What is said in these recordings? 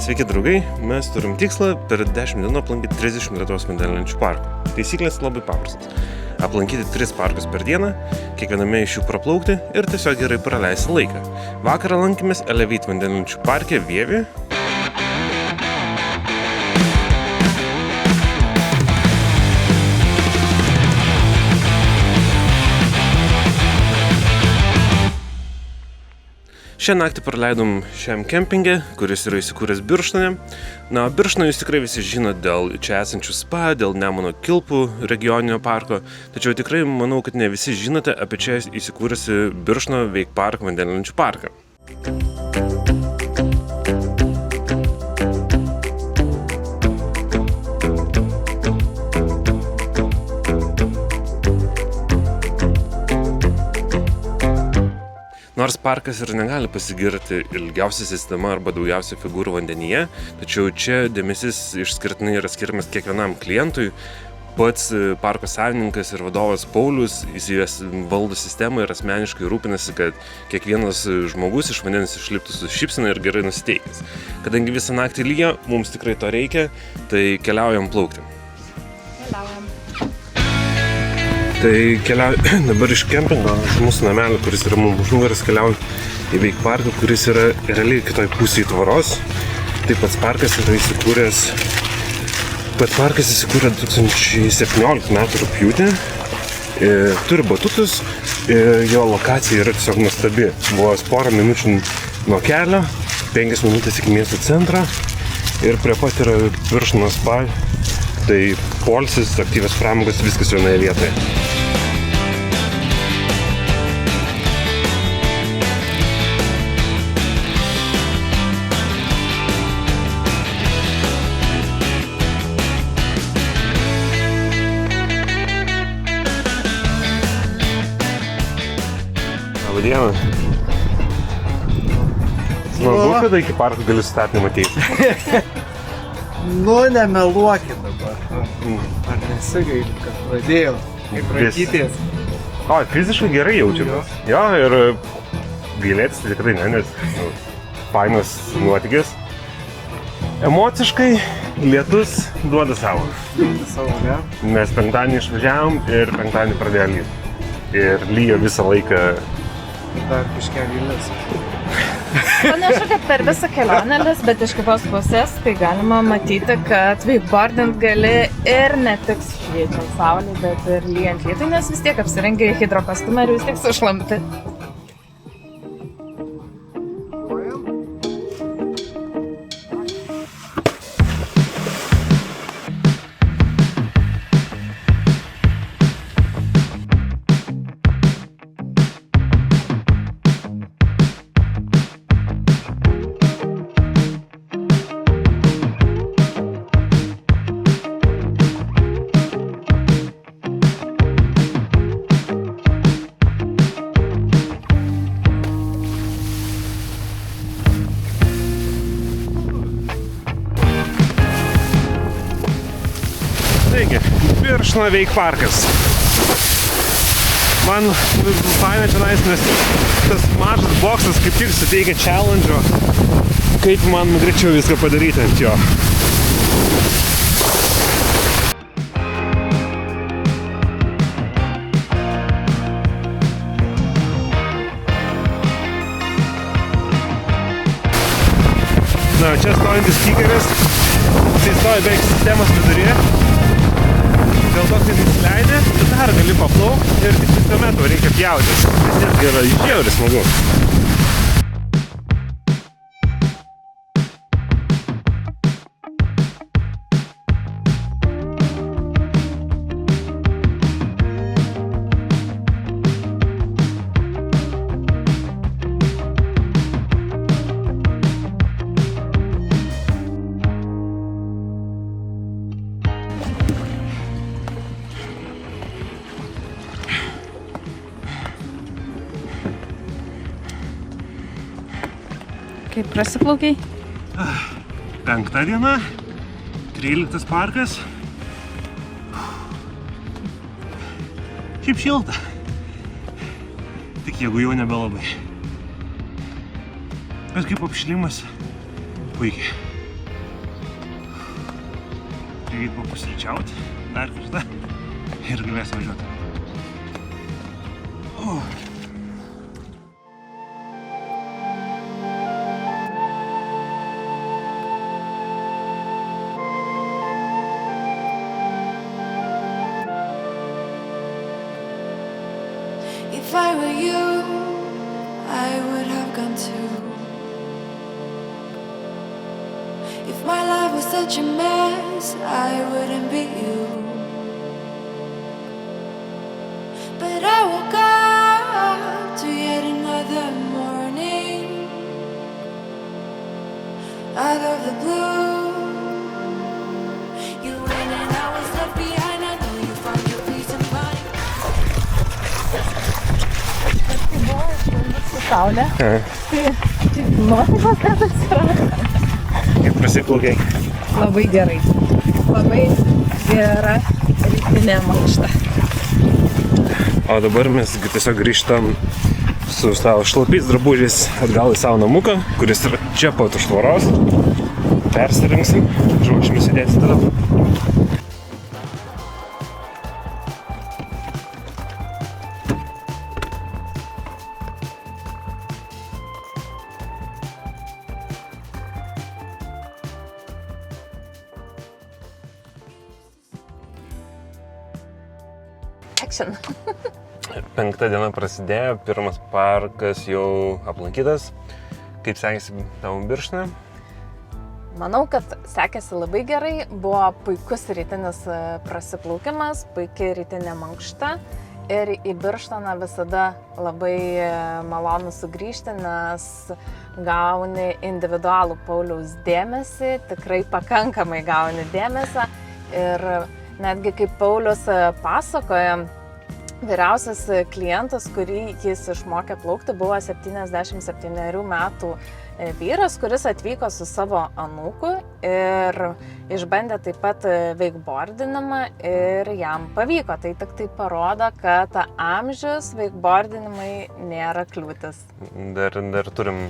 Sveiki draugai, mes turim tikslą per 10 dienų aplankyti 30 Lietuvos vandenlenčių parkų. Taisyklės labai paprastas. Aplankyti 3 parkus per dieną, kiekviename iš jų praplaukti ir tiesiog gerai praleisti laiką. Vakarą lankėmės Elevate vandenlenčių parke Vievi. Šią naktį praleidom šiam kempinge, kuris yra įsikūręs Birštone. Na, Birštoną jūs tikrai visi žinot dėl čia esančių spa, dėl Nemuno Kilpų regioninio parko, tačiau tikrai manau, kad ne visi žinote apie čia įsikūręsi Birštono Wake Park vandenlenčių parką. Nors parkas ir negali pasigirti ilgiausia sistema arba daugiausia figūrų vandenyje, tačiau čia dėmesys išskirtinai yra skiriamas kiekvienam klientui. Pats parko savininkas ir vadovas Paulius jis valdo sistemą ir asmeniškai rūpinasi, kad kiekvienas žmogus iš vandens išliptų su šypsena ir gerai nusiteikęs. Kadangi visą naktį lyja, mums tikrai to reikia, tai keliaujam plaukti. Tai keliaujam dabar iš kempingo, iš mūsų namelio, kuris yra mums už nugaras, keliaujam į Wake Parką, kuris yra realiai kitoj pusėje tvoros. Tai pats parkas yra įsikūręs 2017 metų rugpjūtį. Turi batutus, jo lokacija yra tiesiog nuostabi. Buvo porą minučių nuo kelio, 5 minutės iki miesto centro ir prie pat yra Birštono spa. Tai poilsis, aktyvios pramogos, viskas vienoje vietoje. Labą dieną. Smagu, kada iki parko gali statymą ateiti. Nu, nemeluokit dabar. Ar nesigaili, kad pradėjau kaip rakyties? O, fiziškai gerai jaučiamės. Jo, ir gailėtis tai tikrai ne, nes fainas nuotykis. Emociškai lietus duoda savo. Ne? Mes penktadienį išvažiavom ir penktadienį pradėjo lyti. Ir lyjo visą laiką. Dar biškelį lis. Panašu, kad per visą kelionę lis, bet iš kitos pusės tai galima matyti, kad wakeboardint gali ir ne tik šviečiant saulį, bet ir lyjant lietų, nes vis tiek apsirengia hidrokostiumą ir vis tiek sušlamti. Taigi, Birštono Wake Parkas. Man faina čionais, nes tas mažas boksas kaip tik suteikia challenge'o, kaip man greičiau viską padaryti ant jo. Na, čia stojantis kikeris, jisai stoja beveik sistemos viduryje. Dėl to, kai nusileidė, tu dar gali paplaukti ir tik 100 metrų reikia pjautis. Vis tiek yra žiauriai smagu. Kaip prasiplaukiai? 5 diena, 13 parkas. Šiaip šilta. Tik jeigu jau nebelabai. Bet kaip apšilimas, puikiai. Reikia papusryčiauti dar kartą ir galės važiuoti. If I were you, I would have gone too. If my life was such a mess, I wouldn't be you. But I woke up to yet another morning. Out of the blue, you went and I was left behind. I know you found your peace of mind. Kai buvo išlindusi saulė, tai nuotaikos net atsirado. Kaip prasiplaukiai? Labai gerai. Labai gera rytinė mankšta. O dabar mes tiesiog grįžtam su savo šlapiais drabužiais atgal į savo namuką, kuris yra čia pat už tvoros. Persirinksim, ruošimės įdėti toliau. Action. 5 diena prasidėjo, pirmas parkas jau aplankytas. Kaip sekėsi tavo Birštone? Manau, kad sekėsi labai gerai. Buvo puikus rytinis prasiplaukimas, puikiai rytinė mankšta. Ir į Birštoną visada labai malonu sugrįžti, nes gauni individualų Pauliaus dėmesį, tikrai pakankamai gauni dėmesio. Ir netgi kaip Paulius pasakoja, vyriausias klientas, kurį jis išmokė plaukti, buvo 77 metų vyras, kuris atvyko su savo anūku ir išbandė taip pat wakeboardinimą ir jam pavyko. Tai tik tai parodo, kad amžius wakeboardinimai nėra kliūtis. Dar turim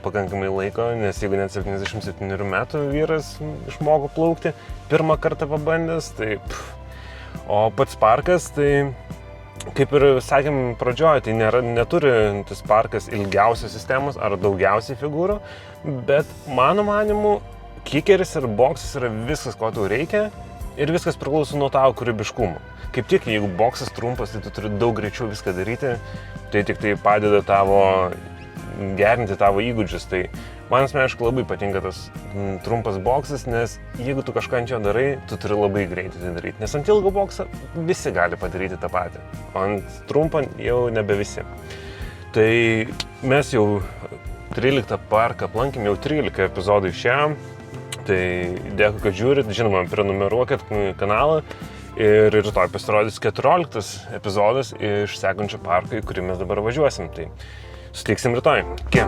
pakankamai laiko, nes jeigu net 77 metų vyras išmoko plaukti, pirmą kartą pabandęs, tai O pats parkas, tai kaip ir sakėm pradžioje, tai neturi tas parkas ilgiausios sistemos ar daugiausiai figūrų, bet mano manimu, kikeris ir boksas yra viskas, ko tau reikia ir viskas priklauso nuo tavo kūrybiškumo. Kaip tik, jeigu boksas trumpas, tai tu turi daug greičiau viską daryti, tai tik tai padeda gerinti tavo įgūdžius. Tai man asmeniškai labai patinka tas trumpas boksas, nes jeigu tu kažką ant jo darai, tu turi labai greitai tai daryti. Nes ant ilgo bokso visi gali padaryti tą patį, o ant trumpą jau nebe visi. Tai mes jau 13 parką aplankėm, jau 13 epizodų išėjom. Tai dėkui, kad žiūrit, žinoma, prenumeruokit kanalą ir rytoj pasirodys 14 epizodas iš sekančio parko, į kurį mes dabar važiuosim. Tai sutiksim rytoj. Iki.